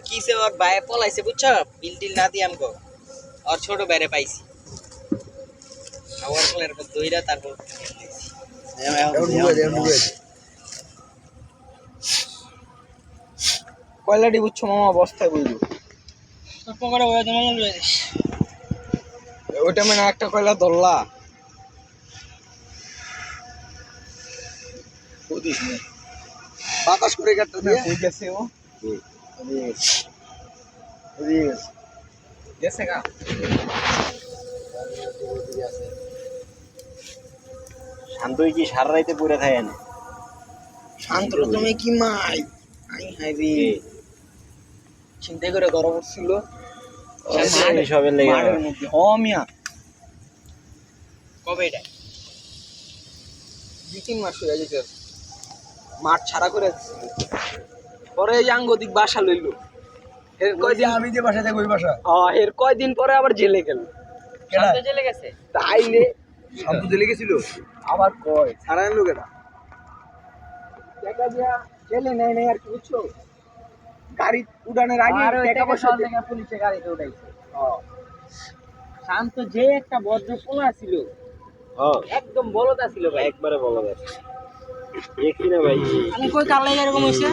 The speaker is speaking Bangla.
কিসে ওর বাইরে পলাইছে বুঝছো, বিল টিল না দিয়ে আমগো আর ছোট বাইরে পাইছি আবার কলের পর দইরা তারপর কয়লাটি বুঝছো মামা বস্তায় বুঝলো পকেটে বয়ে তোমার লয়ে দিস ওইটা মানে একটা কয়লা ধরলা বুঝিস না বাতাস করে কাটতে দিয়ে কই গেছে ও গেছে গা শান্তই কি সারা রাইতে পড়ে থাকে না শান্ত তুমি কি মাই আই হাই রে চিন্তা করে গরম উঠছিল সবের লেগে মাঠের মধ্যে হ মিয়া কবে এটা 2-3 মাস হয়ে গেছে মাঠ ছাড়া করে দিছিল পরে এই আঙ্গদিক বাসা লইলো এর কয়দিন আমি যে বাসা যাই ওই বাসা হ্যাঁ এর কয়দিন পরে আবার জেলে গেল শান্ত চলে গেছে তাইলে শান্ত জেলে গেছিল আবার কয় ছাড়া আনলো কেনা টাকা দিয়া জেলে নেয় নাই আর কি বুঝছো গাড়ি উড়ানোর আগে টাকা পয়সা থেকে পুলিশে গাড়িতে উঠাইছে শান্ত যে একটা বদ্ধ পোলা ছিল হ্যাঁ একদম বলদা ছিল ভাই একবারে বলা যাচ্ছে দেখি না ভাই আমি কই কাল এরকম হইছে